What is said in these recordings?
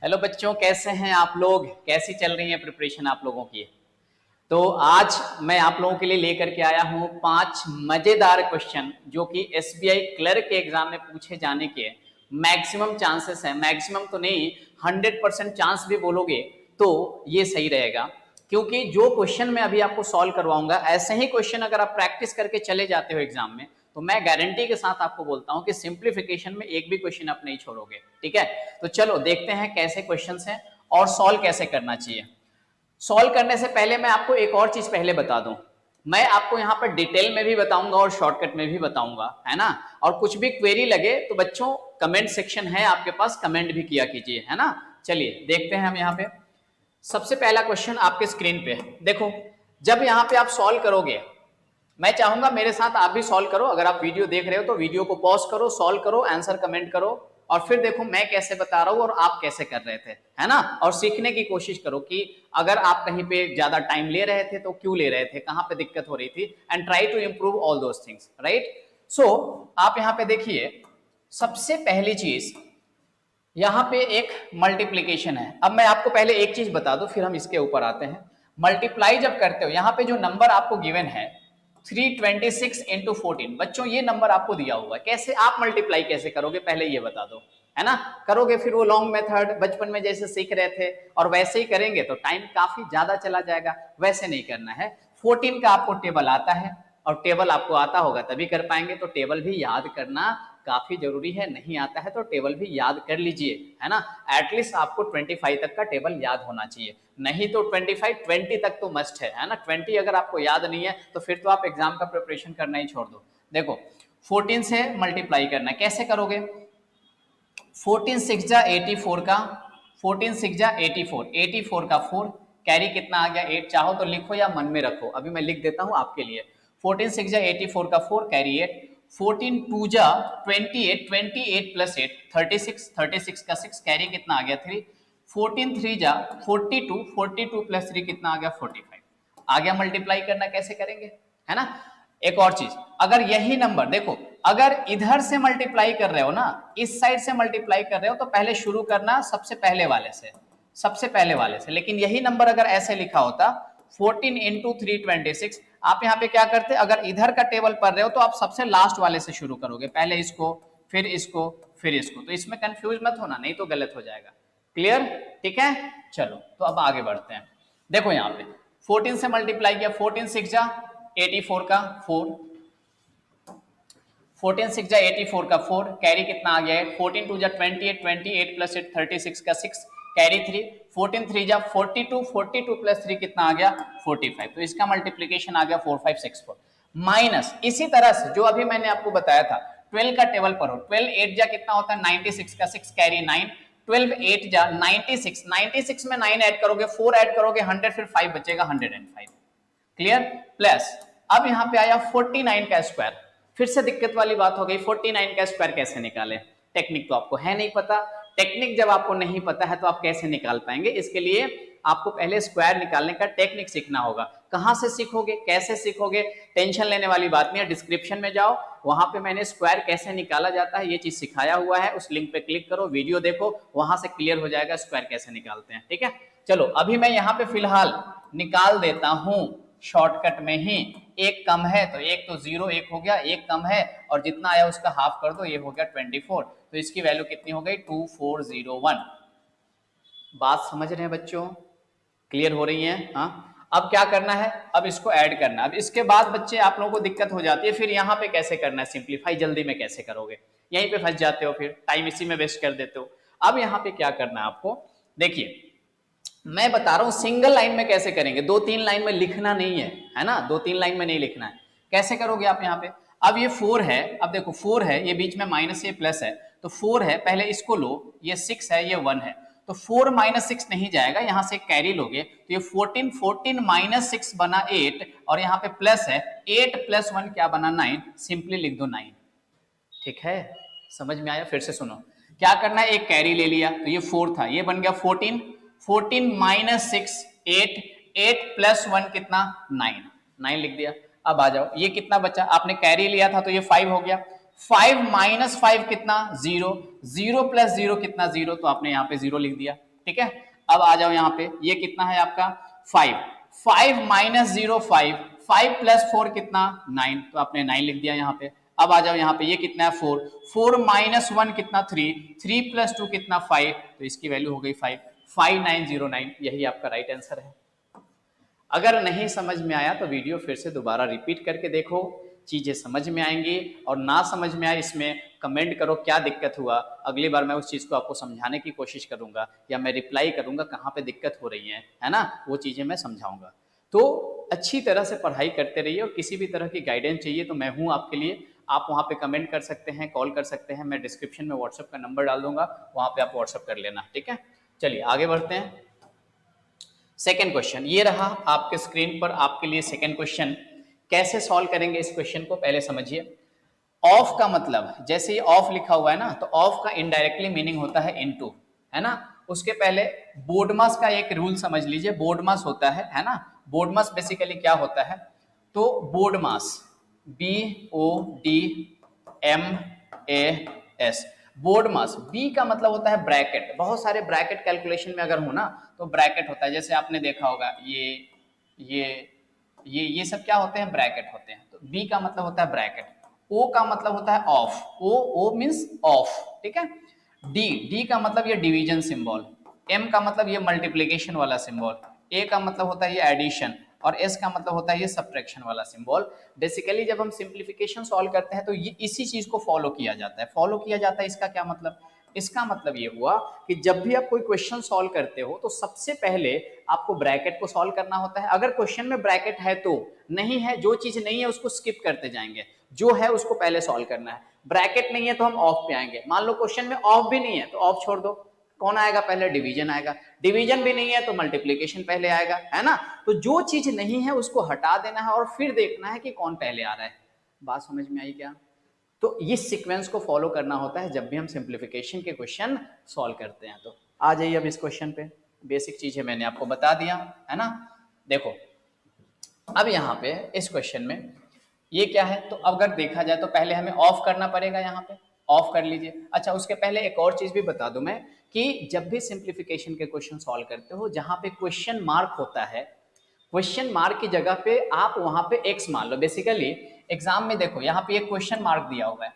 Hello बच्चों, कैसे हैं आप लोग? कैसी चल रही है प्रिपरेशन आप लोगों की? तो आज मैं आप लोगों के लिए लेकर के आया हूं 5 मजेदार क्वेश्चन जो कि एसबीआई क्लर्क के एग्जाम में पूछे जाने के मैक्सिमम चांसेस हैं। मैक्सिमम तो नहीं, 100% चांस भी बोलोगे तो ये सही रहेगा, क्योंकि जो क्वेश्चन मैं अभी आपको सॉल्व करवाऊंगा ऐसे ही क्वेश्चन अगर आप प्रैक्टिस करके चले जाते हो एग्जाम में तो मैं गारंटी के साथ आपको बोलता हूं कि सिंप्लीफिकेशन में एक भी क्वेश्चन आप नहीं छोड़ोगे। ठीक है, तो चलो देखते हैं कैसे क्वेश्चंस हैं और सॉल्व कैसे करना चाहिए। सॉल्व करने से पहले मैं आपको एक और चीज पहले बता दूं। मैं आपको यहां पर डिटेल में भी बताऊंगा और शॉर्टकट में भी बताऊंगा, है ना। और कुछ भी क्वेरी लगे तो बच्चों कमेंट सेक्शन है आपके पास, कमेंट भी किया कीजिए, है ना। चलिए देखते हैं हम यहाँ पे। सबसे पहला क्वेश्चन आपके स्क्रीन पे देखो। जब यहाँ पे आप सॉल्व करोगे, मैं चाहूंगा मेरे साथ आप भी सॉल्व करो। अगर आप वीडियो देख रहे हो तो वीडियो को पॉज करो, सॉल्व करो, आंसर कमेंट करो और फिर देखो मैं कैसे बता रहा हूं और आप कैसे कर रहे थे, है ना। और सीखने की कोशिश करो कि अगर आप कहीं पे ज्यादा टाइम ले रहे थे तो क्यों ले रहे थे, कहां पे दिक्कत हो रही थी, and try to improve all those things, right. So आप यहां पे देखिए, सबसे पहली चीज यहां पे एक मल्टीप्लीकेशन है। अब मैं आपको पहले एक चीज बता दूं फिर हम इसके ऊपर आते हैं। मल्टीप्लाई जब करते हो, यहां पे जो नंबर आपको गिवन है 326 इंटू 14, बच्चों ये नंबर आपको दिया हुआ है। कैसे आप मल्टीप्लाई कैसे करोगे पहले ये बता दो, है ना। करोगे फिर वो लॉन्ग मेथड बचपन में जैसे सीख रहे थे और वैसे ही करेंगे तो टाइम काफी ज्यादा चला जाएगा। वैसे नहीं करना है। 14 का आपको टेबल आता है और टेबल आपको आता होगा तभी कर पाएंगे, तो टेबल भी याद करना काफी जरूरी है। नहीं आता है तो टेबल भी याद कर लीजिए, है ना। एटलीस्ट आपको 25 तक का टेबल याद होना चाहिए, नहीं तो 20 तक तो मस्ट है ना। 20 अगर आपको याद नहीं है तो फिर तो आप एग्जाम का प्रिपरेशन करना ही छोड़ दो। देखो 14 से मल्टीप्लाई करना है, कैसे करोगे? 14 6 जा 84 का, 14 6 जा 84, 84 का 4, कैरी कितना आ गया 8। चाहो तो लिखो या मन में रखो, अभी मैं लिख देता हूं आपके लिए। 14 6 जा 84 का 4, कैरी 8। 14 2 जा 28, 28 प्लस 8 36, 36 का 6, कैरी कितना आ गया 3। 14 3 जा 42, 42 प्लस 3 कितना आ गया 45। आ गया। मल्टीप्लाई करना कैसे करेंगे, है ना। एक और चीज, अगर यही नंबर देखो, अगर इधर से मल्टीप्लाई कर रहे हो ना, इस साइड से मल्टीप्लाई कर रहे हो तो पहले शुरू करना सबसे पहले वाले से, सबसे पहले वाले से। लेकिन यही नंबर अगर ऐसे लिखा होता 14 इंटू 326, आप यहाँ पे क्या करते, अगर इधर का टेबल पढ़ रहे हो तो आप सबसे लास्ट वाले से शुरू करोगे, पहले इसको फिर इसको फिर इसको। तो इसमें कंफ्यूज मत होना, नहीं तो गलत हो जाएगा। क्लियर? ठीक है, चलो तो अब आगे बढ़ते हैं। देखो यहाँ पे 14 से मल्टीप्लाई किया, 14 6 जा 84 का 4, 14 6 जा 84 का 4, कैरी कितना आ गया है 14 2 जा 28, 28 प्लस 8 36 का 6, कैरी 3। 14 3 जा 42, 42 प्लस 3 कितना आ गया 45। तो इसका मल्टीप्लीकेशन आ गया 4564 माइनस। इसी तरह से जो अभी मैंने आपको बताया था 12 का टेबल पर हो, 12 8 जा कितना होता है 96 का 6, कैरी 9। 12 8 जा 96, 96 में 9 ऐड करोगे, 4 ऐड करोगे 100, फिर 5 बचेगा 105। क्लियर? प्लस अब यहां पे आया 49 का स्क्वायर। फिर से दिक्कत वाली बात हो गई, 49 का स्क्वायर कैसे निकाले? टेक्निक तो आपको है नहीं पता। टेक्निक जब आपको नहीं पता है तो आप कैसे निकाल पाएंगे? इसके लिए आपको पहले स्क्वायर निकालने का टेक्निक सीखना होगा। कहां से सीखोगे, कैसे सीखोगे? टेंशन लेने वाली बात नहीं है, डिस्क्रिप्शन में जाओ, वहां पे मैंने स्क्वायर कैसे निकाला जाता है ये चीज सिखाया हुआ है, उस लिंक पे क्लिक करो, वीडियो देखो, वहां से क्लियर हो जाएगा स्क्वायर कैसे निकालते हैं। ठीक है, चलो अभी मैं यहाँ पे फिलहाल निकाल देता हूं शॉर्टकट में ही। एक कम है तो एक तो 0, एक हो गया, एक कम है और जितना आया उसका हाफ कर दो, ये हो गया 24। तो इसकी वैल्यू कितनी हो गई 2401। बात समझ रहे हैं बच्चों? क्लियर हो रही है? हाँ। अब क्या करना है, अब इसको ऐड करना है। अब इसके बाद बच्चे आप लोगों को दिक्कत हो जाती है, फिर यहाँ पे कैसे करना है सिंप्लीफाई, जल्दी में कैसे करोगे, यहीं पे फंस जाते हो, फिर टाइम इसी में वेस्ट कर देते हो। अब यहाँ पे क्या करना है आपको, देखिए मैं बता रहा हूं सिंगल लाइन में कैसे करेंगे, 2-3 लाइन में लिखना नहीं है ना, 2-3 लाइन में नहीं लिखना है। कैसे करोगे आप यहाँ पे, अब ये 4 है, अब देखो 4 है, ये बीच में माइनस ये प्लस है, तो 4 है, पहले इसको लो, ये 6 है, ये 1 है, तो 4 माइनस 6 नहीं जाएगा, यहां से कैरी लोगे तो ये 14, 14 माइनस 6 बना 8 और यहाँ पे प्लस है, 8 प्लस 1 क्या बना 9, सिंपली लिख दो 9। ठीक है, समझ में आया? फिर से सुनो, क्या करना है, एक कैरी ले लिया तो ये 4 था, ये बन गया 14, 14 माइनस 6 8, 8 प्लस 1 कितना 9, 9 लिख दिया। अब आ जाओ, ये कितना बचा, आपने कैरी लिया था तो ये 5 हो गया, 5 माइनस 5 कितना 0, 0 प्लस 0 कितना 0, तो आपने यहाँ पे 0 लिख दिया। ठीक है। अब आ जाओ यहाँ पे, ये कितना है आपका 5, 5 माइनस 0 5, 5 प्लस 4 कितना 9, तो आपने 9 लिख दिया यहाँ पे। अब आ जाओ यहाँ पे, ये कितना है 4, 4 माइनस 1 कितना 3, 3 प्लस 2 कितना 5, तो इसकी वैल्यू हो गई 5, 5909, यही आपका राइट आंसर है। अगर नहीं समझ में आया तो वीडियो फिर से दोबारा रिपीट करके देखो, चीजें समझ में आएंगी, और ना समझ में आए इसमें कमेंट करो क्या दिक्कत हुआ, अगली बार मैं उस चीज को आपको समझाने की कोशिश करूंगा, या मैं रिप्लाई करूंगा कहाँ पे दिक्कत हो रही है ना, वो चीजें मैं समझाऊंगा। तो अच्छी तरह से पढ़ाई करते रहिए, और किसी भी तरह की गाइडेंस चाहिए तो मैं हूँ आपके लिए, आप वहाँ पे कमेंट कर सकते हैं, कॉल कर सकते हैं, मैं डिस्क्रिप्शन में व्हाट्सएप का नंबर डाल दूंगा, वहाँ पे आप व्हाट्सएप कर लेना, ठीक है। चलिए आगे बढ़ते हैं। सेकेंड क्वेश्चन ये रहा आपके स्क्रीन पर, आपके लिए सेकेंड क्वेश्चन। कैसे सॉल्व करेंगे इस क्वेश्चन को पहले समझिए। ऑफ का मतलब, जैसे ये ऑफ लिखा हुआ है ना, तो ऑफ का इनडायरेक्टली मीनिंग होता है इनटू, है ना। उसके पहले बोडमास का एक रूल समझ लीजिए, बोडमास होता है ना। बोडमास बेसिकली क्या होता है, तो बोडमास BODMAS, बोर्ड मास। बी का मतलब होता है ब्रैकेट, बहुत सारे ब्रैकेट कैलकुलेशन में अगर हो ना तो ब्रैकेट होता है, जैसे आपने देखा होगा ये सब क्या होते हैं, ब्रैकेट होते हैं। तो बी का मतलब होता है ब्रैकेट। ओ का मतलब होता है ऑफ, ओ मींस ऑफ, ठीक है। डी का मतलब ये डिवीजन सिंबल, एम का मतलब ये मल्टीप्लिकेशन वाला सिंबल, ए का मतलब होता है ये एडिशन, और एस का मतलब होता है ये सब्ट्रैक्शन वाला सिंबल। बेसिकली जब हम सिंप्लीफिकेशन सॉल्व करते हैं तो ये इसी चीज को फॉलो किया जाता है। फॉलो किया जाता है इसका क्या मतलब, इसका मतलब ये हुआ कि जब भी आप कोई क्वेश्चन सॉल्व करते हो तो सबसे पहले आपको ब्रैकेट को सॉल्व करना होता है। अगर क्वेश्चन में ब्रैकेट है तो, नहीं है, जो चीज नहीं है उसको स्किप करते जाएंगे, जो है उसको पहले सॉल्व करना है। ब्रैकेट नहीं है तो हम ऑफ पे आएंगे, मान लो क्वेश्चन में ऑफ भी नहीं है तो ऑफ छोड़ दो, कौन आएगा पहले, डिवीजन आएगा। डिवीजन भी नहीं है तो मल्टीप्लिकेशन पहले आएगा, है ना। तो जो चीज नहीं है उसको हटा देना है और फिर देखना है कि कौन पहले आ रहा है। बात समझ में आई क्या। तो इस सीक्वेंस को फॉलो करना होता है जब भी हम सिंप्लीफिकेशन के क्वेश्चन सॉल्व करते हैं। तो आ जाइए अब इस क्वेश्चन पे, बेसिक चीजें मैंने आपको बता दिया, है ना। देखो अब यहाँ पे इस क्वेश्चन में ये क्या है, तो अगर देखा जाए तो पहले हमें ऑफ करना पड़ेगा, यहाँ पे ऑफ कर लीजिए। अच्छा उसके पहले एक और चीज भी बता दूं मैं, कि जब भी सिंप्लीफिकेशन के क्वेश्चन सॉल्व करते हो, जहां पे क्वेश्चन मार्क होता है, क्वेश्चन मार्क की जगह पे आप वहां पे एक्स मान लो। बेसिकली एग्जाम में देखो यहाँ पे एक क्वेश्चन मार्क दिया हुआ है,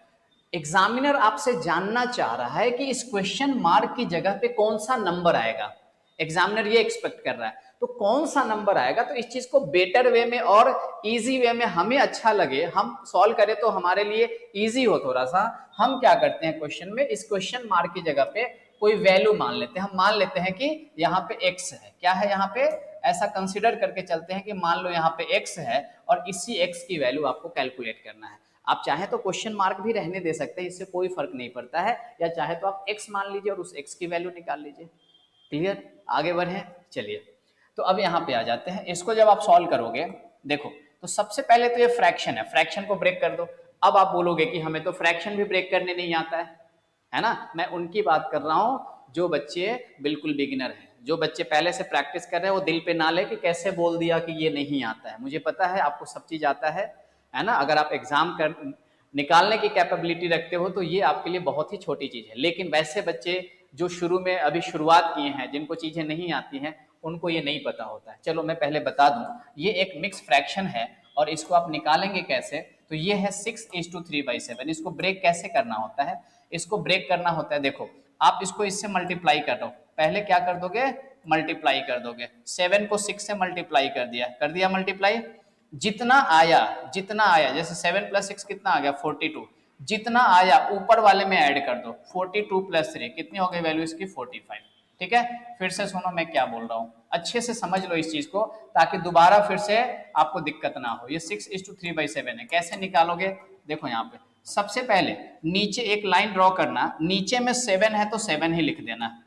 एग्जामिनर आपसे जानना चाह रहा है कि इस क्वेश्चन मार्क की जगह पे कौन सा नंबर आएगा। एग्जामिनर ये एक्सपेक्ट कर रहा है, तो कौन सा नंबर आएगा, तो इस चीज को बेटर वे में और इजी वे में हमें अच्छा लगे, हम सॉल्व करें तो हमारे लिए इजी हो थोड़ा सा, हम क्या करते हैं क्वेश्चन में, इस क्वेश्चन मार्क की जगह पे कोई वैल्यू मान लेते हैं। हम मान लेते हैं कि यहाँ पे x है, क्या है यहाँ पे, ऐसा कंसिडर करके चलते हैं कि मान लो यहाँ पे x है और इसी x की वैल्यू आपको कैलकुलेट करना है। आप चाहे तो क्वेश्चन मार्क भी रहने दे सकते हैं, इससे कोई फर्क नहीं पड़ता है, या चाहे तो आप x मान लीजिए और उस x की वैल्यू निकाल लीजिए। क्लियर, आगे बढ़े। चलिए तो अब यहाँ पे आ जाते हैं, इसको जब आप सॉल्व करोगे, देखो तो सबसे पहले तो ये फ्रैक्शन है, फ्रैक्शन को ब्रेक कर दो। अब आप बोलोगे कि हमें तो फ्रैक्शन भी ब्रेक करने नहीं आता है ना। मैं उनकी बात कर रहा हूं जो बच्चे बिल्कुल बिगिनर हैं, जो बच्चे पहले से प्रैक्टिस कर रहे हैं, वो दिल पे ना ले कि कैसे बोल दिया कि ये नहीं आता है। मुझे पता है आपको सब चीज आता है ना। अगर आप एग्जाम कर निकालने की कैपेबिलिटी रखते हो तो ये आपके लिए बहुत ही छोटी चीज है, लेकिन वैसे बच्चे जो शुरू में अभी शुरुआत किए हैं, जिनको चीजें नहीं आती हैं, उनको ये नहीं पता होता है। चलो मैं पहले बता दूं, ये एक मिक्स फ्रैक्शन है और इसको आप निकालेंगे कैसे, तो ये है 6:3/7। इसको ब्रेक कैसे करना होता है, इसको ब्रेक करना होता है, देखो आप इसको इससे मल्टीप्लाई कर दो। पहले क्या कर दोगे, मल्टीप्लाई कर दोगे। 7 को 6 से मल्टीप्लाई कर दिया मल्टीप्लाई, जितना आया जैसे 7 + 6 कितना आ गया 42, जितना आया ऊपर वाले में ऐड कर दो। 42 + 3 कितनी हो गई वैल्यू इसकी 45। ठीक है, फिर से सुनो मैं क्या बोल रहा हूं, अच्छे से समझ लो इस चीज को, ताकि दोबारा फिर से आपको दिक्कत ना हो। ये 6:3/7 है, कैसे निकालोगे, देखो यहाँ पे सबसे पहले नीचे एक लाइन ड्रॉ करना, नीचे में 7 है तो 7 ही लिख देना,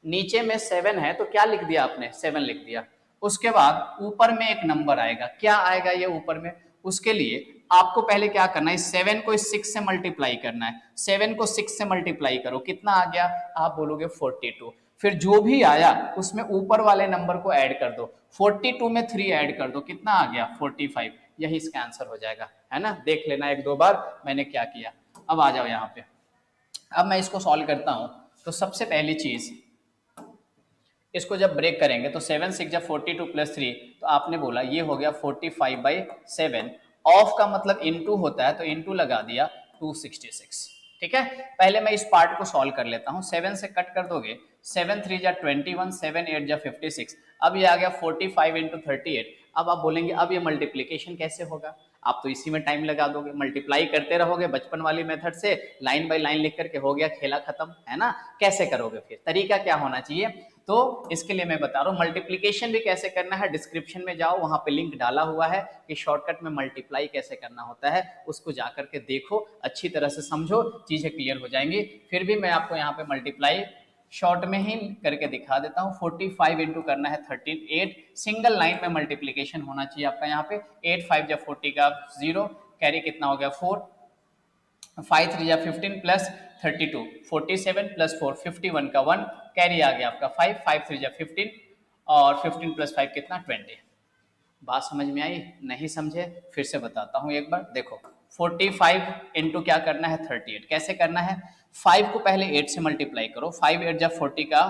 नीचे में 7 है तो क्या लिख दिया आपने, 7 लिख दिया। उसके बाद ऊपर में एक नंबर आएगा, क्या आएगा ये ऊपर में, उसके लिए आपको पहले क्या करना है, इस 7 को इस 6 से मल्टीप्लाई करना है। 7 को 6 से मल्टीप्लाई करो, कितना आ गया, आप बोलोगे 42। फिर जो भी आया उसमें ऊपर वाले नंबर को ऐड कर दो, 42 में 3 ऐड कर दो, कितना आ गया 45। यही इसका आंसर हो जाएगा, है ना। देख लेना एक दो बार मैंने क्या किया। अब आ जाओ यहाँ पे, अब मैं इसको सॉल्व करता हूं। तो सबसे पहली चीज इसको जब ब्रेक करेंगे तो 7 6 जब 42 प्लस 3, तो आपने बोला ये हो गया 45/7। ऑफ का मतलब इनटू होता है, तो इनटू लगा दिया 266। ठीक है, पहले मैं इस पार्ट को सॉल्व कर लेता हूं। 7 से कट कर दोगे, 7 3 जा 21, 7 8 जा 56। अब ये आ गया 45 इंटू 38। अब आप बोलेंगे अब ये मल्टीप्लीकेशन कैसे होगा? आप तो इसी में टाइम लगा दोगे, मल्टीप्लाई करते रहोगे बचपन वाली मेथड से, लाइन बाय लाइन लिख करके हो गया, खेला खत्म, है ना? कैसे करोगे फिर? तरीका क्या होना चाहिए? तो इसके लिए मैं बता रहा हूँ मल्टीप्लीकेशन भी कैसे करना है। डिस्क्रिप्शन में जाओ, वहां पे लिंक डाला हुआ है कि शॉर्टकट में मल्टीप्लाई कैसे करना होता है, उसको जाकर के देखो, अच्छी तरह से समझो, चीजें क्लियर हो जाएंगी। फिर भी मैं आपको यहाँ पे मल्टीप्लाई शॉर्ट में ही करके दिखा देता हूँ। 45 इंटू करना है 13, 8 सिंगल लाइन में मल्टीप्लीकेशन होना चाहिए आपका यहाँ पे। 8 5 जब 40 का 0, कैरी कितना हो गया 4, 5 3 जा 15 प्लस 32, 47 प्लस 4 51 का 1, कैरी आ गया आपका 5, 5 3 जा 15 और 15 प्लस 5 कितना 20। बात समझ में आई? नहीं समझे? फिर से बताता हूं एक बार, देखो 45 इंटू क्या करना है 38। कैसे करना है? 5 को पहले 8 से मल्टीप्लाई करो, 5 8 जब 40 का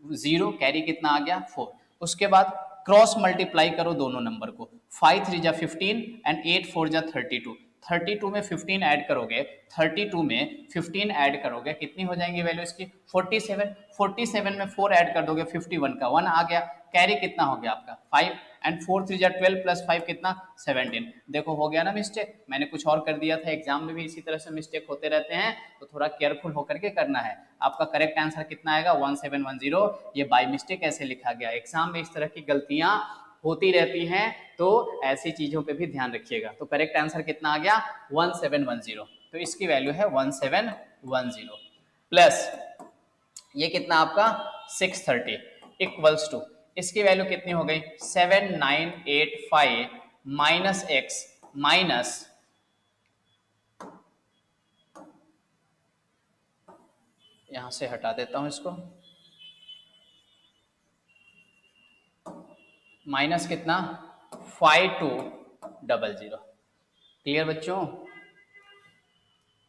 0, कैरी कितना आ गया 4। उसके बाद क्रॉस मल्टीप्लाई करो दोनों नंबर को, 5 3 जा 15 एंड 8 4 जा 32। 32 में 15 ऐड करोगे, 32 में 15 ऐड करोगे, कितनी हो जाएंगी वैल्यू इसकी 47। 47 में 4 ऐड कर दोगे, 51 का 1 आ गया, कैरी कितना हो गया आपका 5 एंड 4 3 जा 12 प्लस 5 कितना 17। देखो हो गया ना मिस्टेक, मैंने कुछ और कर दिया था। एग्जाम में भी इसी तरह से मिस्टेक होते रहते हैं, तो थोड़ा केयरफुल होकर के करना है। आपका करेक्ट आंसर कितना आएगा 1710। ये बाय मिस्टेक ऐसे लिखा गया। एग्जाम में इस तरह की गलतियां होती रहती हैं, तो ऐसी चीजों पे भी ध्यान रखिएगा। तो करेक्ट आंसर कितना आ गया 1710। तो इसकी वैल्यू है 1710 प्लस ये कितना आपका 630 इक्वल्स टू, इसकी वैल्यू कितनी हो गई 7985 माइनस एक्स माइनस, यहां से हटा देता हूं इसको, माइनस कितना 5200। क्लियर बच्चों?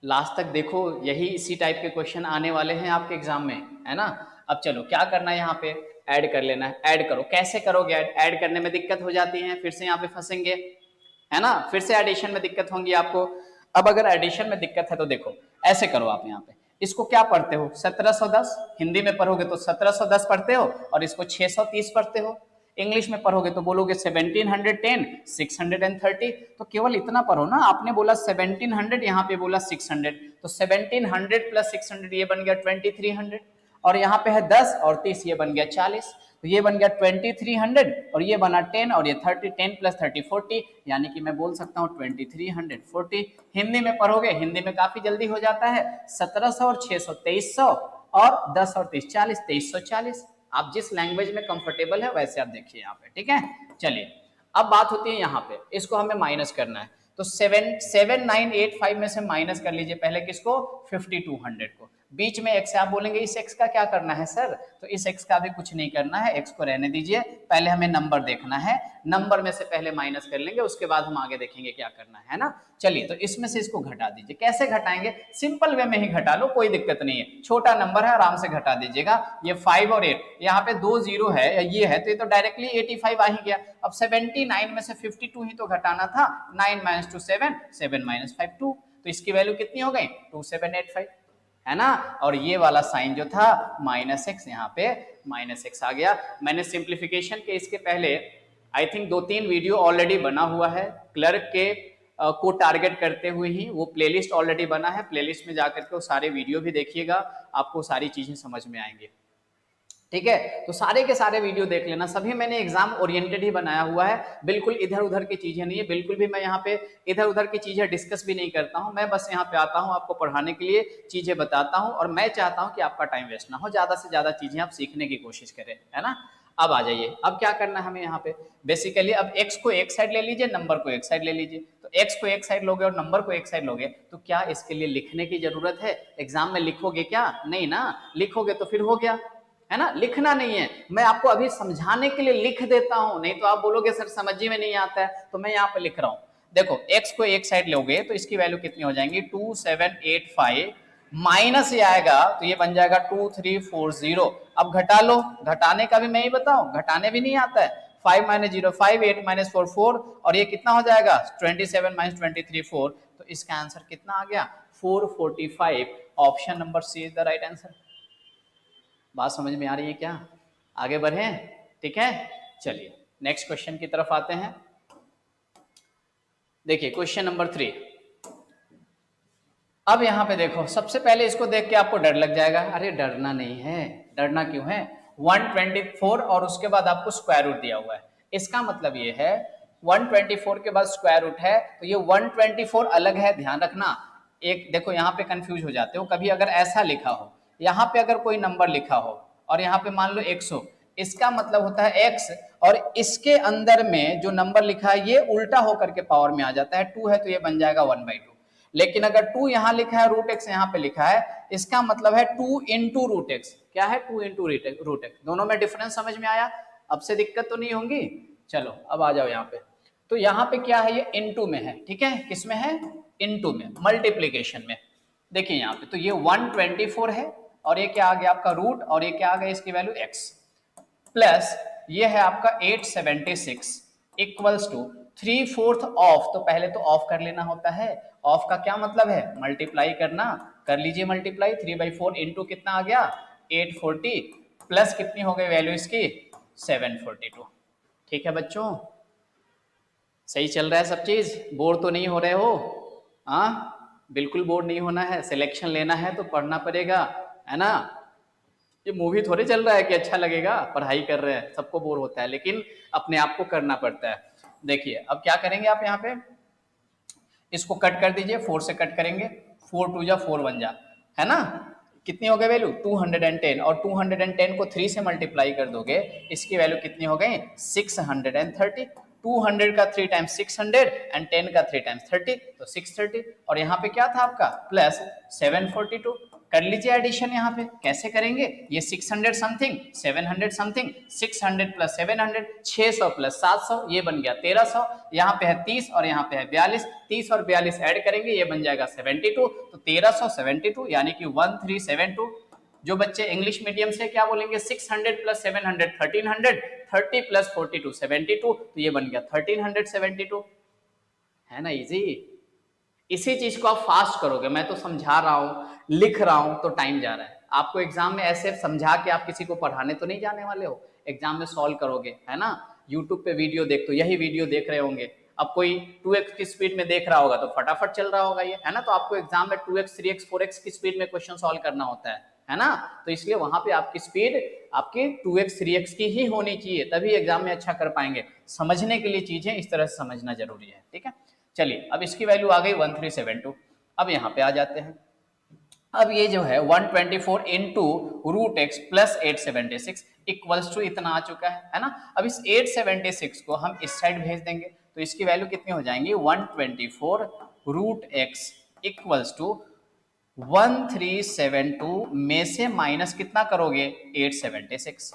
लास्ट तक देखो, यही इसी टाइप के क्वेश्चन आने वाले हैं आपके एग्जाम में, है ना? अब चलो क्या करना है, यहाँ पे ऐड कर लेना है। ऐड करो, कैसे करोगे? ऐड करने में दिक्कत हो जाती है, फिर से यहाँ पे फंसेंगे, है ना? फिर से एडिशन में दिक्कत होंगी आपको। अब अगर एडिशन में दिक्कत है तो देखो ऐसे करो, आप यहाँ पे इसको क्या पढ़ते हो 1710, हिंदी में पढ़ोगे तो 1710 पढ़ते हो, और इसको 630 पढ़ते हो। इंग्लिश में पढ़ोगे तो बोलोगे 1710 630। तो केवल इतना पढ़ो ना, आपने बोला 1700, यहाँ पे बोला 600, तो 1700 प्लस 600 ये बन गया 2300, और यहाँ पे है 10 और 30 ये बन गया 40, तो ये बन गया 2300 और ये बना 10 और ये 30, 10 प्लस 30 40, यानी कि मैं बोल सकता हूँ 2340। हिंदी में पढ़ोगे, हिंदी में काफी जल्दी हो जाता है, 1700 और 600 2300 और 10 और 30 40 2340। आप जिस लैंग्वेज में कंफर्टेबल है वैसे आप देखिए यहाँ पे, ठीक है? चलिए अब बात होती है यहाँ पे, इसको हमें माइनस करना है, तो 7985 में से माइनस कर लीजिए पहले किसको 5200 को। बीच में एक्स, आप बोलेंगे इस एक्स का क्या करना है सर? तो इस एक्स का भी कुछ नहीं करना है, एक्स को रहने दीजिए, पहले हमें नंबर देखना है, नंबर में से पहले माइनस कर लेंगे, उसके बाद हम आगे देखेंगे क्या करना है ना? चलिए तो इसमें से इसको घटा दीजिए। कैसे घटाएंगे? सिंपल वे में ही घटा लो, कोई दिक्कत नहीं है, छोटा नंबर है आराम से घटा दीजिएगा। ये 5 और 8, यहाँ पे 2 0 है, ये है, तो ये तो डायरेक्टली 85 आ ही गया। अब 79 में से 52 ही तो घटाना था, 9 माइनस 2 7, 7 माइनस 5 2, तो इसकी वैल्यू कितनी हो गई 2785, है ना? और ये वाला साइन जो था माइनस एक्स, यहाँ पे माइनस एक्स आ गया। मैंने सिंप्लीफिकेशन के इसके पहले आई थिंक 2-3 वीडियो ऑलरेडी बना हुआ है, क्लर्क के को टारगेट करते हुए ही, वो प्लेलिस्ट ऑलरेडी बना है, प्लेलिस्ट में जाकर के वो सारे वीडियो भी देखिएगा, आपको सारी चीजें समझ में आएंगी, ठीक है? तो सारे के सारे वीडियो देख लेना, सभी मैंने एग्जाम ओरिएंटेड ही बनाया हुआ है, बिल्कुल इधर उधर की चीजें नहीं है, बिल्कुल भी मैं यहाँ पे इधर उधर की चीजें डिस्कस भी नहीं करता हूँ। मैं बस यहाँ पे आता हूँ, आपको पढ़ाने के लिए चीजें बताता हूँ, और मैं चाहता हूँ कि आपका टाइम वेस्ट ना हो, ज्यादा से ज्यादा चीजें आप सीखने की कोशिश करें, है ना? अब आ जाइए, अब क्या करना है हमें यहाँ पे बेसिकली, अब x को एक साइड ले लीजिए, नंबर को एक साइड ले लीजिए। तो x को एक साइड लोगे और नंबर को एक साइड लोगे, तो क्या इसके लिए लिखने की जरूरत है? एग्जाम में लिखोगे क्या? नहीं ना, लिखोगे तो फिर हो गया, है ना? लिखना नहीं है, मैं आपको अभी समझाने के लिए लिख देता हूं, नहीं तो आप बोलोगे सर समझ ही में नहीं आता है, तो मैं यहाँ पे लिख रहा हूं। देखो x को एक साइड लोगे तो इसकी वैल्यू कितनी हो जाएंगी 2785 माइनस ये आएगा तो ये बन जाएगा 2340। अब घटा लो, घटाने का भी मैं ही बताऊं, घटाने भी नहीं आता है। 5 माइनस 0 5, 8 माइनस 4 4, और ये कितना हो जाएगा 27 माइनस 23 4। तो इसका आंसर कितना आ गया 445। Option number C is the right answer. बात समझ में आ रही है क्या? आगे बढ़े, ठीक है। चलिए नेक्स्ट क्वेश्चन की तरफ आते हैं। देखिए क्वेश्चन नंबर 3। अब यहां पे देखो, सबसे पहले इसको देख के आपको डर लग जाएगा। अरे डरना नहीं है, डरना क्यों है? 124 और उसके बाद आपको स्क्वायर रूट दिया हुआ है। इसका मतलब ये है 124 के बाद स्क्वायर रूट है तो ये 124 अलग है, ध्यान रखना। एक देखो यहाँ पे कंफ्यूज हो जाते हो कभी, अगर ऐसा लिखा हो, यहाँ पे अगर कोई नंबर लिखा हो और यहाँ पे मान लो 100, इसका मतलब होता है x, और इसके अंदर में जो नंबर लिखा है ये उल्टा होकर के पावर में आ जाता है। 2 है तो ये बन जाएगा 1/2। लेकिन अगर 2 यहां लिखा है, रूट एक्स यहां पे लिखा है, इसका मतलब है 2 इंटू रूट एक्स। क्या है 2 इंटू रूट एक्स। दोनों में डिफरेंस समझ में आया? अब से दिक्कत तो नहीं होगी। चलो अब आ जाओ यहाँ पे। तो यहाँ पे क्या है, ये इंटू में है, ठीक है। किस में है? इंटू में, मल्टीप्लीकेशन में। देखिए यहाँ पे तो ये 124 है और ये क्या आ गया आपका रूट, और ये क्या आ गया इसकी वैल्यू एक्स, प्लस ये है आपका 876 इक्वल्स टू 3/4 ऑफ। तो पहले तो ऑफ कर लेना होता है। ऑफ का क्या मतलब है? मल्टीप्लाई करना। कर लीजिए मल्टीप्लाई। 3/4 इंटू कितना आ गया 840, प्लस कितनी हो गई वैल्यू इसकी 742। ठीक है बच्चों, सही चल रहा है सब चीज? बोर तो नहीं हो रहे हो? हाँ बिल्कुल बोर नहीं होना है। सिलेक्शन लेना है तो पढ़ना पड़ेगा, है ना। ये मूवी थोड़े चल रहा है कि अच्छा लगेगा, पढ़ाई कर रहे हैं, सबको बोर होता है, लेकिन अपने आप को करना पड़ता है। देखिए अब क्या करेंगे आप यहाँ पे, इसको कट कर दीजिए, 4 से कट करेंगे, 4 2 जा 4 1 जा, है ना। कितनी हो गई वैल्यू 210, और 210 को 3 से मल्टीप्लाई कर दोगे, इसकी वैल्यू कितनी हो गई 630। 200 का 3 टाइम्स 600 एंड 10 का 3 टाइम्स 30, तो 630। और यहाँ पे क्या था आपका प्लस 742। कर लीजिए एडिशन। यहाँ पे कैसे करेंगे, ये 600 समथिंग 700 समथिंग, 600 प्लस 700 600 प्लस 700, ये बन गया 1300। यहाँ पे है 30 और यहाँ पे है 42, 30 और 42 ऐड करेंगे, ये बन जाएगा 72। तो 1372 यानी कि 1372। जो बच्चे इंग्लिश मीडियम से क्या बोलेंगे 600 प्लस 700 1300, 30 प्लस 42 72, तो ये बन गया 1372। है ना इजी। इसी चीज को आप फास्ट करोगे, मैं तो समझा रहा हूं लिख रहा हूं तो टाइम जा रहा है। आपको एग्जाम में ऐसे समझा के आप किसी को पढ़ाने तो नहीं जाने वाले हो, एग्जाम में सॉल्व करोगे, है ना। यूट्यूब पे वीडियो देख, तो यही वीडियो देख रहे होंगे। अब कोई 2x की स्पीड में देख रहा होगा तो फटाफट चल रहा होगा ये, है ना। तो आपको एग्जाम में 2x 3x 4x की स्पीड में क्वेश्चन सॉल्व करना होता है ना। तो इसलिए वहां पे आपकी स्पीड आपकी 2x 3x की ही होनी चाहिए, तभी एग्जाम में अच्छा कर पाएंगे। समझने के लिए चीजें इस तरह से समझना जरूरी है, ठीक है। चलिए अब इसकी वैल्यू आ गई 1372। अब यहाँ पे आ जाते हैं। अब ये जो है 124 into root x plus 876 equals to इतना आ चुका है ना। अब इस 876 को हम इस साइड भेज देंगे तो इसकी वैल्यू कितनी हो जाएंगी 124 रूट एक्स इक्वल्स टू 1372 में से माइनस कितना करोगे 876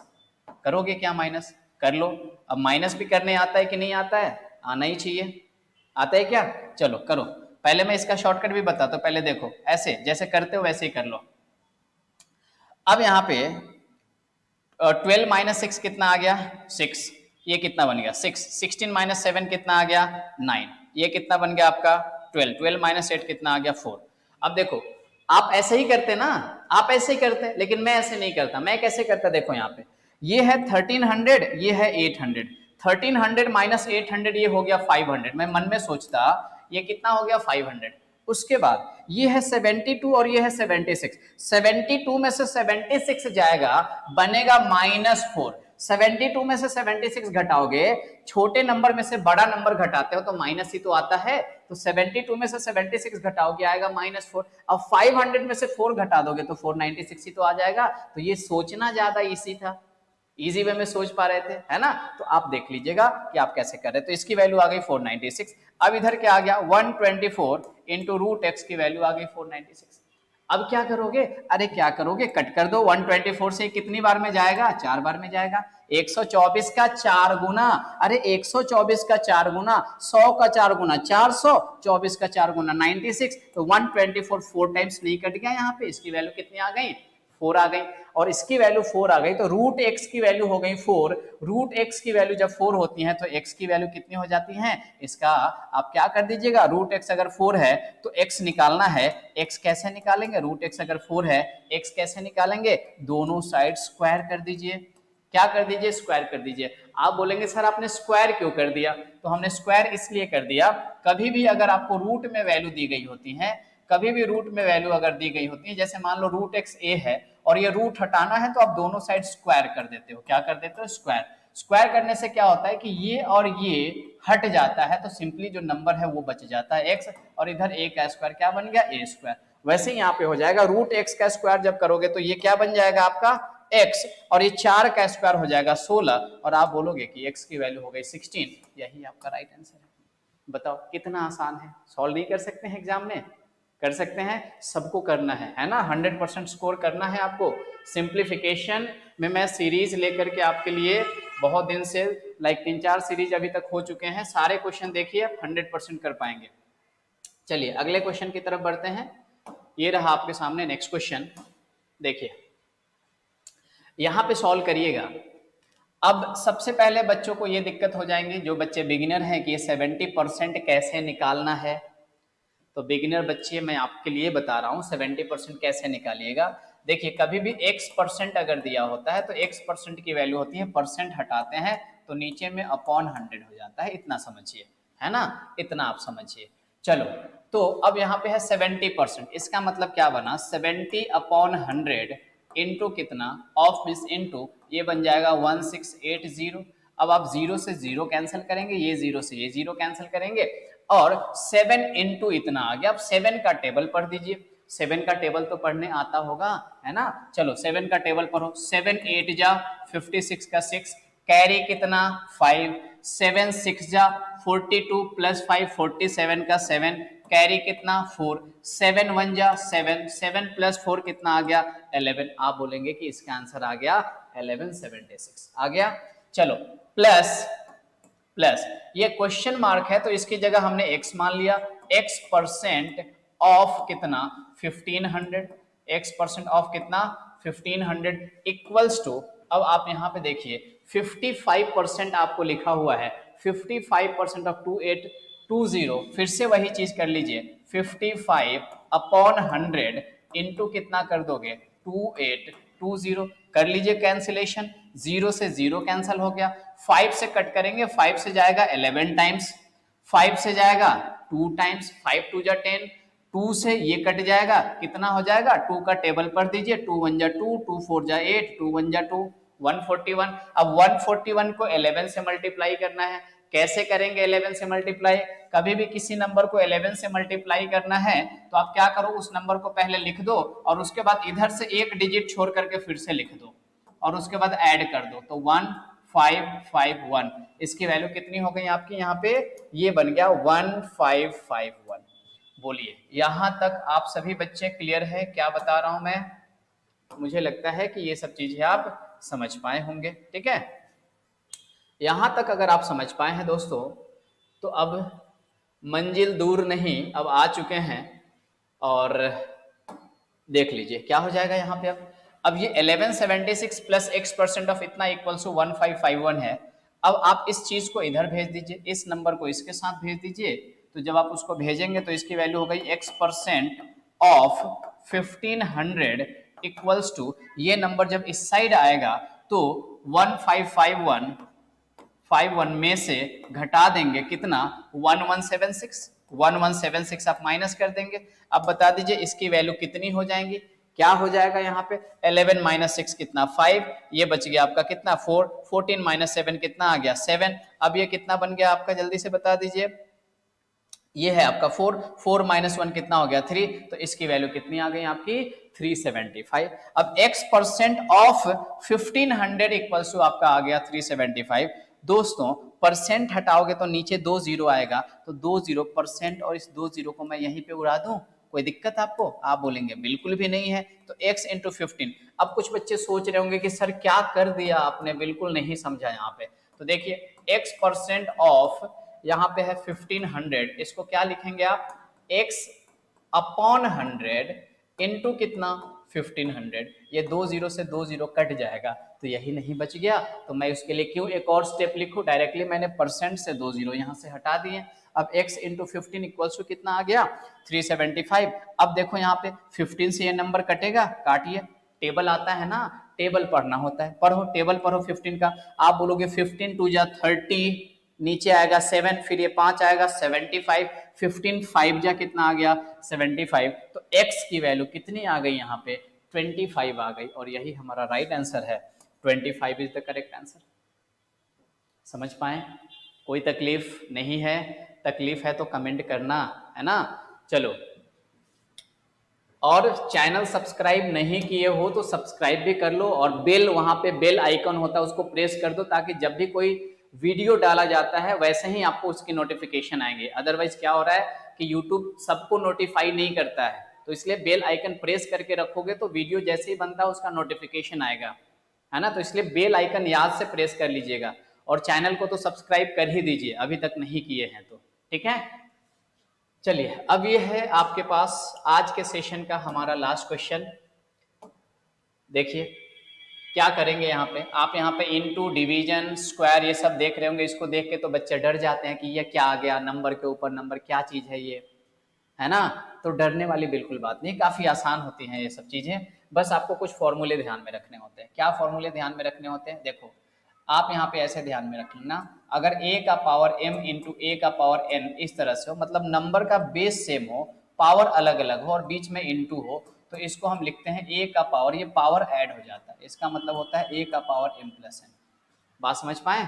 करोगे क्या माइनस, कर लो। अब माइनस भी करने आता है कि नहीं आता है, आना ही चाहिए। आता है क्या, चलो करो। पहले मैं इसका शॉर्टकट भी बताता हूं, पहले देखो ऐसे जैसे करते हो वैसे ही कर लो। अब यहाँ पे 12 माइनस 6 कितना आ गया 6, ये कितना बन गया 6, 16 माइनस 7 कितना आ गया 9, ये कितना बन गया आपका 12, 12 माइनस 8 कितना आ गया 4। अब देखो आप ऐसे ही करते ना, आप ऐसे ही करते, लेकिन मैं ऐसे नहीं करता। मैं कैसे करता देखो, यहाँ पे ये है 1300, ये है 800, 1300 माइनस 800 ये हो गया 500। मैं मन में सोचता ये कितना हो गया 500। उसके बाद ये है 72 और ये है 76, 72 में से 76 जाएगा बनेगा -4। 72 में से 76 घटाओगे, छोटे नंबर में से बड़ा नंबर घटाते हो तो माइनस ही तो आता है। तो 72 में से 76 घटाओगे आएगा -4। अब 500 में से 4 घटा दोगे तो 496 ही तो आ जाएगा। तो ये सोचना ज्यादा इजी था, इजी वे में सोच पा रहे थे, है ना। तो आप देख लीजिएगा कि आप कैसे कर रहे। तो इसकी वैल्यू आ गई 496। अब इधर क्या आ गया 124 इंटू रूट एक्स की वैल्यू आ गई 496। अब क्या करोगे, अरे क्या करोगे, कट कर दो। 124 से कितनी बार में जाएगा, 4 बार में जाएगा। 124 का 4 गुना, अरे 124 का 4 गुना, 100 का 4 गुना 400, 24 का 4 गुना 96, तो 124 4 टाइम्स नहीं कट गया यहाँ पे, इसकी वैल्यू कितनी आ गई, 4 आ गई। और इसकी वैल्यू 4 आ गई, तो रूट एक्स की वैल्यू हो गई 4। रूट एक्स की वैल्यू जब 4 होती है तो एक्स की वैल्यू कितनी हो जाती है, इसका आप क्या कर दीजिएगा, रूट एक्स अगर 4 है तो एक्स निकालना है। एक्स कैसे निकालेंगे, रूट एक्स अगर 4 है, एक्स कैसे निकालेंगे, दोनों साइड स्क्वायर कर दीजिए। क्या कर दीजिए, स्क्वायर कर दीजिए। आप बोलेंगे सर आपने स्क्वायर क्यों कर दिया, तो हमने स्क्वायर इसलिए कर दिया, कभी भी अगर आपको रूट में वैल्यू दी गई होती है, कभी भी रूट में वैल्यू अगर दी गई होती है, जैसे मान लो रूट एक्स ए है और ये रूट हटाना है, तो आप दोनों साइड स्क्वायर कर देते हो। क्या कर देते हो, स्क्वायर। स्क्वायर करने से क्या होता है कि ये और ये हट जाता है, तो सिंपली जो नंबर है वो बच जाता है एक्स, और इधर ए का स्क्वायर क्या बन गया, ए स्क्वायर। वैसे ही यहाँ पे हो जाएगा, रूट एक्स का स्क्वायर जब करोगे तो ये क्या बन जाएगा आपका x, और ये 4 का स्क्वायर हो जाएगा 16, और आप बोलोगे कि x की वैल्यू हो गई 16। यही आपका राइट आंसर है। बताओ कितना आसान है, सॉल्व नहीं कर सकते हैं एग्जाम में, कर सकते हैं, सबको करना है ना, 100% स्कोर करना है आपको। सिंप्लीफिकेशन में मैं सीरीज लेकर के आपके लिए बहुत दिन से, लाइक 3-4 सीरीज अभी तक हो चुके हैं, सारे क्वेश्चन देखिए 100% कर पाएंगे। चलिए अगले क्वेश्चन की तरफ बढ़ते हैं। ये रहा आपके सामने नेक्स्ट क्वेश्चन, देखिए यहां पे सॉल्व करिएगा। अब सबसे पहले बच्चों को ये दिक्कत हो जाएंगी, जो बच्चे बिगिनर हैं, कि ये 70% कैसे निकालना है। तो बिगिनर बच्चे मैं आपके लिए बता रहा हूं 70% कैसे निकालिएगा। देखिए कभी भी x% अगर दिया होता है तो x% की वैल्यू होती है, परसेंट हटाते हैं तो नीचे में अपॉन 100 हो जाता है, इतना समझिए, है ना, इतना आप समझिए। चलो तो अब यहाँ पे है 70%, इसका मतलब क्या बना, 70/100 इंटू कितना, ऑफ मीन्स इंटू, ये बन जाएगा 1680। अब आप 0 से 0 कैंसिल करेंगे, ये 0 से ये 0 कैंसिल करेंगे, और 7 इंटू इतना आ गया। अब 7 का टेबल पढ़ दीजिए, 7 का टेबल तो पढ़ने आता होगा, है ना। चलो 7 का टेबल पढ़ो, 7 8 जा 56 का 6, कैरी कितना 5, 7 6 जा 42 प्लस 5 47 का 7, कैरी कितना 4, 7 1 जा 7, 7 प्लस 4 कितना आ गया 11। आप बोलेंगे कि इसका आंसर आ गया 1176 आ गया। चलो प्लस प्लस, ये क्वेश्चन मार्क है तो इसकी जगह हमने x मान लिया, x% ऑफ कितना 1500, x% ऑफ कितना 1500 इक्वल्स टू, अब आप यहां पे देखिए 55% आपको लिखा हुआ है, 55% ऑफ 2820, फिर से वही चीज कर लीजिए, 55/100 इंटू कितना कर दोगे 2820, कर लीजिए कैंसिलेशन, 0 से 0 कैंसिल हो गया, 5 से कट करेंगे, 5 से जाएगा 11 टाइम्स, 5 से जाएगा 2 टाइम्स, 5 2 जा 10, 2 से ये कट जाएगा, कितना हो जाएगा, 2 का टेबल पर दीजिए, 2 1 जा 2, 2 4 जा 8, 2 1 जा 2, 141। अब 141 को 11 से मल्टीप्लाई करना है, कैसे करेंगे 11 से मल्टीप्लाई, कभी भी किसी नंबर को 11 से मल्टीप्लाई करना है तो आप क्या करो, उस नंबर को पहले लिख दो और उसके बाद इधर से एक डिजिट छोड़ करके फिर से लिख दो और उसके बाद ऐड कर दो, तो 1551, इसकी वैल्यू कितनी हो गई आपकी यहाँ पे, ये बन गया 1551। बोलिए यहां तक आप सभी बच्चे क्लियर है क्या बता रहा हूं मैं, मुझे लगता है कि ये सब चीजें आप समझ पाए होंगे, ठीक है। यहां तक अगर आप समझ पाए हैं दोस्तों, तो अब मंजिल दूर नहीं, अब आ चुके हैं, और देख लीजिए क्या हो जाएगा यहाँ पे। अब ये 1176 प्लस x% ऑफ इतना इक्वल्स टू 1551 है। अब आप इस चीज को इधर भेज दीजिए, इस नंबर को इसके साथ भेज दीजिए, तो जब आप उसको भेजेंगे तो इसकी वैल्यू हो गई x% ऑफ 1500 इक्वल्स टू, ये नंबर जब इस साइड आएगा तो 1551 में से घटा देंगे कितना 1176 आप माइनस कर देंगे। अब बता दीजिए इसकी वैल्यू कितनी हो जाएंगी, क्या हो जाएगा यहाँ पे 11 माइनस 6 कितना 5, ये बच गया आपका कितना 4, 14 माइनस 7 कितना आ गया 7। अब ये कितना बन गया आपका, जल्दी से बता दीजिए, ये है आपका 4, 4 माइनस 1 कितना हो गया 3, तो इसकी वैल्यू कितनी आ गई आपकी 375। अब x% ऑफ 1500 इक्वल्स टू आपका आ गया 375। दोस्तों परसेंट हटाओगे तो नीचे 2 जीरो आएगा, तो 2 0% और इस 2 जीरो को मैं यहीं पे उड़ा दूं, कोई दिक्कत आपको? आप बोलेंगे बिल्कुल भी नहीं है। तो x इंटू 15। अब कुछ बच्चे सोच रहे होंगे कि सर क्या कर दिया आपने, बिल्कुल नहीं समझा यहाँ पे। तो देखिए x% ऑफ यहाँ पे है 1500, इसको क्या लिखेंगे आप? x अपॉन 100 इंटू कितना? 1500। ये 2 जीरो से 2 जीरो कट जाएगा, तो यही नहीं बच गया। तो मैं उसके लिए क्यों एक और स्टेप लिखूं? डायरेक्टली मैंने परसेंट से 2 जीरो यहाँ से हटा दिए। अब x इंटू 15 इक्वल्स टू कितना आ गया? 375। अब देखो यहाँ पे 15 से ये नंबर कटेगा, काटिए। टेबल आता है ना, टेबल पढ़ना होता है, पढ़ो टेबल पढ़ो 15 का। आप बोलोगे 15 टू जा 30, नीचे आएगा 7, फिर ये 5 आएगा 75, 15 5 जा कितना आ गया? 75। तो x की वैल्यू कितनी आ गई यहाँ पे? 25 आ गई, और यही हमारा राइट आंसर है। 25 इज द करेक्ट आंसर। समझ पाए? कोई तकलीफ नहीं है? तकलीफ है तो कमेंट करना, है ना। चलो, और चैनल सब्सक्राइब नहीं किए हो तो सब्सक्राइब भी कर लो, और बेल, वहां पे बेल आइकन होता है उसको प्रेस कर दो, ताकि जब भी कोई वीडियो डाला जाता है वैसे ही आपको उसकी नोटिफिकेशन आएंगे। अदरवाइज क्या हो रहा है कि यूट्यूब सबको नोटिफाई नहीं करता है, तो इसलिए बेल आइकन प्रेस करके रखोगे तो वीडियो जैसे ही बनता है उसका नोटिफिकेशन आएगा, है ना। तो इसलिए बेल आइकन याद से प्रेस कर लीजिएगा, और चैनल को तो सब्सक्राइब कर ही दीजिए अभी तक नहीं किए हैं तो, ठीक है। चलिए, अब ये है आपके पास आज के सेशन का हमारा लास्ट क्वेश्चन। देखिए क्या करेंगे यहाँ पे। आप यहाँ पे इनटू, डिवीजन, स्क्वायर ये सब देख रहे होंगे। इसको देख के तो बच्चे डर जाते हैं कि ये क्या आ गया, नंबर के ऊपर नंबर, क्या चीज है ये, है ना। तो डरने वाली बिल्कुल बात नहीं, काफी आसान होती हैं ये सब चीजें। बस आपको कुछ फॉर्मूले ध्यान में रखने होते हैं। क्या फॉर्मूले ध्यान में रखने होते हैं? देखो, आप यहाँ पे ऐसे ध्यान में रख लेना, अगर a का पावर m इंटू a का पावर n इस तरह से हो, मतलब नंबर का बेस सेम हो, पावर अलग अलग हो और बीच में इंटू हो, तो इसको हम लिखते हैं a का पावर, ये पावर ऐड हो जाता है, इसका मतलब होता है a का पावर m प्लस n। बात समझ पाए?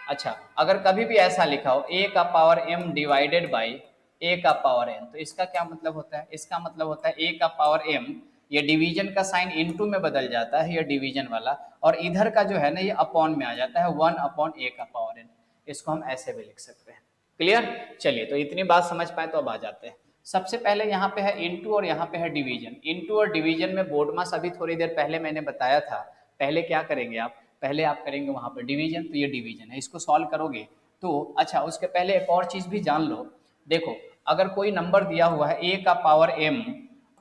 अच्छा, अगर कभी भी ऐसा लिखा हो a का power m divided by a का पावर n, तो इसका क्या मतलब होता है? इसका मतलब होता है a का पावर m, ये डिवीजन का साइन इनटू में बदल जाता है, ये डिवीजन वाला, और इधर का जो है ना ये अपॉन में आ जाता है, 1 अपॉन a का पावर n। इसको हम ऐसे भी लिख सकते हैं। क्लियर? चलिए, तो इतनी बात समझ पाए तो अब आ जाते हैं। सबसे पहले यहाँ पे है इनटू और यहाँ पे है डिवीजन। इनटू और डिवीजन में बोर्ड मास अभी थोड़ी देर पहले मैंने बताया था। पहले क्या करेंगे आप? पहले आप करेंगे वहां पर डिवीजन, तो ये डिवीजन है, इसको सॉल्व करोगे तो अच्छा, उसके पहले एक और चीज भी जान लो। देखो, अगर कोई नंबर दिया हुआ है a का पावर m,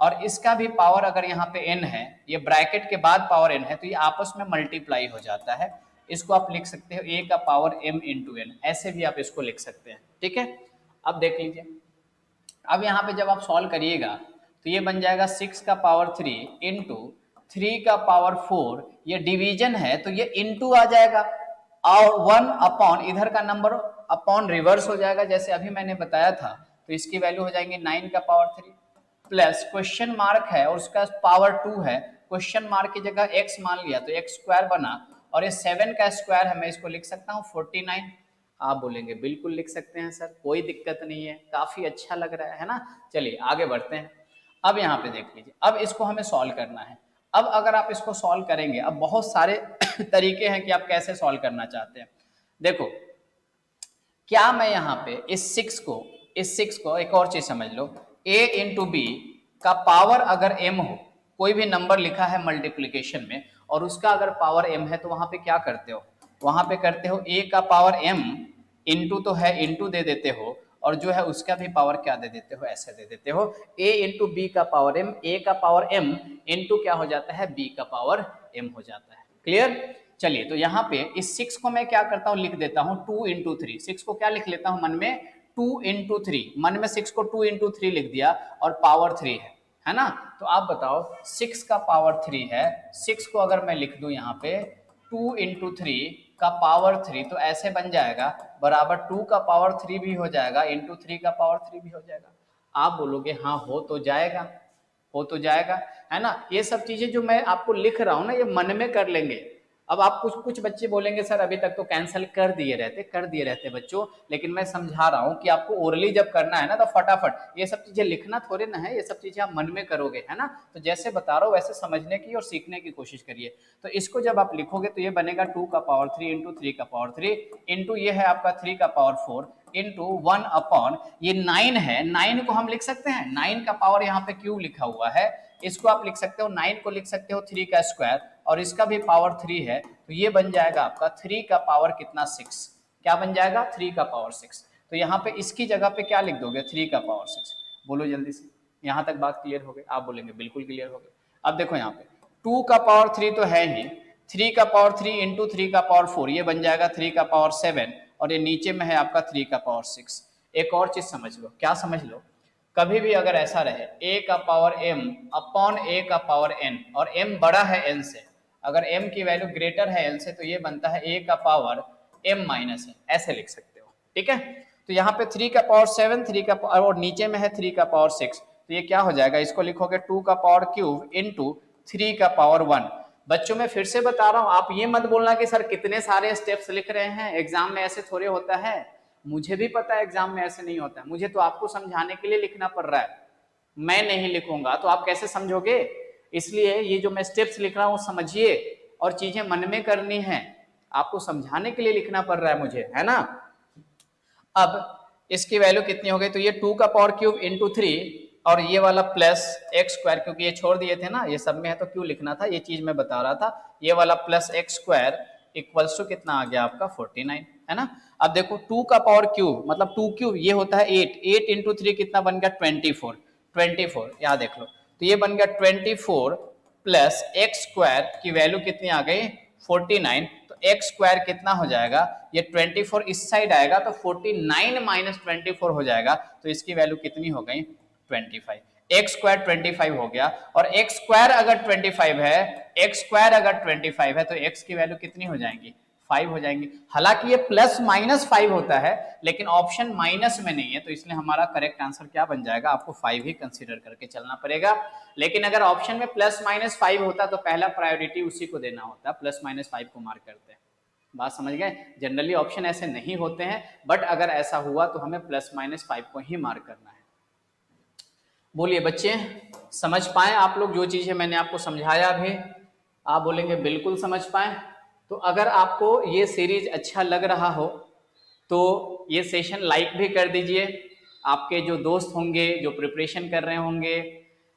और इसका भी पावर अगर यहाँ पे n है, ये ब्रैकेट के बाद पावर n है, तो ये आपस में मल्टीप्लाई हो जाता है। इसको आप लिख सकते हो a का पावर m इंटू n, ऐसे भी आप इसको लिख सकते हैं, ठीक है। अब देख लीजिए, अब यहाँ पे जब आप सॉल्व करिएगा तो ये बन जाएगा 6 का पावर 3 इंटू 3 का पावर 4, ये डिवीजन है तो ये इंटू आ जाएगा, और 1 अपॉन इधर का नंबर अपॉन रिवर्स हो जाएगा, जैसे अभी मैंने बताया था। तो इसकी वैल्यू हो जाएंगे 9 का पावर 3 प्लस क्वेश्चन मार्क है और उसका पावर 2 है, क्वेश्चन मार्क की जगह x मान लिया तो x स्क्वायर बना, और ये 7 का स्क्वायर है, मैं इसको लिख सकता हूँ 49। आप बोलेंगे बिल्कुल लिख सकते हैं सर, कोई दिक्कत नहीं है, काफी अच्छा लग रहा है ना। चलिए आगे बढ़ते हैं। अब यहाँ पे देख लीजिए, अब इसको हमें सॉल्व करना है। अब अगर आप इसको सॉल्व करेंगे, अब बहुत सारे तरीके हैं कि आप कैसे सॉल्व करना चाहते हैं। देखो, क्या मैं यहाँ पे इस 6 को एक और चीज समझ लो, a इंटू बी का पावर अगर m हो, कोई भी नंबर लिखा है मल्टीप्लीकेशन में और उसका अगर पावर m है, तो वहां पे क्या करते हो? वहां पे करते हो a का पावर m इंटू तो है, इंटू दे देते हो, और जो है उसका भी पावर क्या दे देते हो? ऐसे दे देते हो, a इंटू बी का पावर m, a का पावर m इंटू क्या हो जाता है? b का पावर m हो जाता है। क्लियर? चलिए, तो यहाँ पे इस 6 को मैं क्या करता हूँ, लिख देता हूँ 2 इंटू 3। 6 को क्या लिख लेता हूँ मन में? 2 इंटू 3, मन में 6 को 2 इंटू 3 लिख दिया, और पावर 3 है ना। तो आप बताओ, 6 का पावर 3 है, 6 को अगर मैं लिख दूं यहाँ पे 2 इंटू 3 का पावर 3, तो ऐसे बन जाएगा बराबर 2 का पावर 3 भी हो जाएगा इंटू 3 का पावर 3 भी हो जाएगा। आप बोलोगे हाँ हो तो जाएगा, हो तो जाएगा, है ना। ये सब चीजें जो मैं आपको लिख रहा हूं ना, ये मन में कर लेंगे। अब आप कुछ बच्चे बोलेंगे सर अभी तक तो कैंसिल कर दिए रहते बच्चों, लेकिन मैं समझा रहा हूं कि आपको ओरली जब करना है ना, तो फटाफट ये सब चीजें लिखना थोड़े ना है, ये सब चीजें आप मन में करोगे, है ना। तो जैसे बता रहा हूं वैसे समझने की और सीखने की कोशिश करिए। तो इसको जब आप लिखोगे तो ये बनेगा 2 का पावर 3 इंटू 3 का पावर 3 इंटू ये है आपका 3 का पावर 4, इंटू 1 अपॉन ये 9 है, 9 को हम लिख सकते हैं, 9 का पावर यहाँ पे क्यूब लिखा हुआ है, इसको आप लिख सकते हो 9 को लिख सकते हो 3 का स्क्वायर और इसका भी पावर 3 है, तो ये बन जाएगा आपका 3 का पावर कितना 6, क्या बन जाएगा 3 का पावर 6। तो यहाँ पे इसकी जगह पे क्या लिख दोगे 3 का पावर 6, बोलो जल्दी से। यहाँ तक बात क्लियर हो गई, आप बोलेंगे बिल्कुल क्लियर हो गई। अब देखो यहाँ पे 2 का पावर 3 तो है ही, 3 का पावर 3 इंटू 3 का पावर 4 ये बन जाएगा 3 का पावर 7 और ये नीचे में है आपका 3 का पावर 6। एक और चीज समझ लो, क्या समझ लो, कभी भी अगर ऐसा रहे a का पावर m अपॉन a का पावर n और m बड़ा है n से, अगर m की वैल्यू ग्रेटर है n से तो ये बनता है a का पावर m माइनस n, ऐसे लिख सकते हो, ठीक है। तो यहाँ पे 3 का पावर 7, 3 का पावर और नीचे में है 3 का पावर 6, तो ये क्या हो जाएगा, इसको लिखोगे 2 का पावर क्यूब इंटू 3 का पावर 1। बच्चों मैं फिर से बता रहा हूं, आप ये मत बोलना कि सर कितने सारे स्टेप्स लिख रहे हैं, एग्जाम में ऐसे थोड़े होता है, मुझे भी पता है एग्जाम में ऐसे नहीं होता है, मुझे तो आपको समझाने के लिए लिखना पड़ रहा है, मैं नहीं लिखूंगा तो आप कैसे समझोगे, इसलिए ये जो मैं स्टेप्स लिख रहा हूं समझिए और चीजें मन में करनी है, आपको समझाने के लिए लिखना पड़ रहा है मुझे, है ना। अब इसकी वैल्यू कितनी हो गई, तो ये 2 का पावर क्यूब इंटू 3 और ये वाला प्लस एक्स स्क्वायर, क्योंकि ये छोड़ दिए थे ना, ये सब में है तो क्यों लिखना था, ये चीज मैं बता रहा था, ये वाला plus x square equals to कितना आ गया आपका 49, है ना। अब देखो 2 का पावर क्यूब मतलब 2 क्यूब ये होता है 8, 8 इंटू 3 कितना बन गया 24, 24 यहाँ देख लो, तो ये बन गया 24 प्लस एक्स स्क्वायर की वैल्यू कितनी आ गई 49, तो एक्स स्क्वायर कितना हो जाएगा, ये 24 इस साइड आएगा तो 49 माइनस 24 हो जाएगा, तो इसकी वैल्यू कितनी हो गई 25, एक्स स्क्वायर 25 हो गया, और एक्स स्क्वायर अगर 25 है, एक्स स्क्वायर अगर 25 है तो एक्स की वैल्यू कितनी हो जाएंगी 5 हो जाएंगी। हालांकि ये प्लस माइनस 5 होता है लेकिन ऑप्शन माइनस में नहीं है, तो इसलिए हमारा करेक्ट आंसर क्या बन जाएगा, आपको 5 ही कंसीडर करके चलना पड़ेगा। लेकिन अगर ऑप्शन में प्लस माइनस 5 होता तो पहला प्रायोरिटी उसी को देना होता, प्लस माइनस 5 को मार्क करते हैं, बात समझ गए। जनरली ऑप्शन ऐसे नहीं होते हैं, बट अगर ऐसा हुआ तो हमें प्लस माइनस 5 को ही मार्क करना है। बोलिए बच्चे, समझ पाए आप लोग जो चीजें मैंने आपको समझाया भी, आप बोलेंगे बिल्कुल समझ पाए। तो अगर आपको ये सीरीज अच्छा लग रहा हो तो ये सेशन लाइक भी कर दीजिए, आपके जो दोस्त होंगे जो प्रिपरेशन कर रहे होंगे,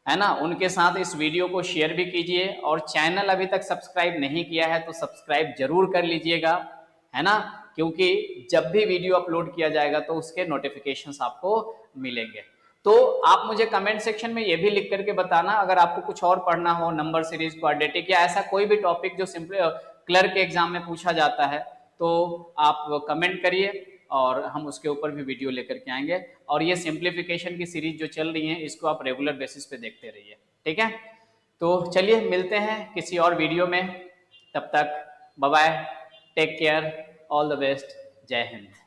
है ना, उनके साथ इस वीडियो को शेयर भी कीजिए, और चैनल अभी तक सब्सक्राइब नहीं किया है तो सब्सक्राइब जरूर कर लीजिएगा, है ना, क्योंकि जब भी वीडियो अपलोड किया जाएगा तो उसके नोटिफिकेशंस आपको मिलेंगे। तो आप मुझे कमेंट सेक्शन में ये भी लिख करके बताना अगर आपको कुछ और पढ़ना हो, नंबर सीरीज, क्वाड्रेटिक या ऐसा कोई भी टॉपिक जो सिंपल क्लर्क के एग्जाम में पूछा जाता है, तो आप कमेंट करिए और हम उसके ऊपर भी वीडियो लेकर के आएंगे। और ये सिंप्लीफिकेशन की सीरीज जो चल रही है इसको आप रेगुलर बेसिस पे देखते रहिए, ठीक है। तो चलिए मिलते हैं किसी और वीडियो में, तब तक bye bye, take care, all the best, जय हिंद।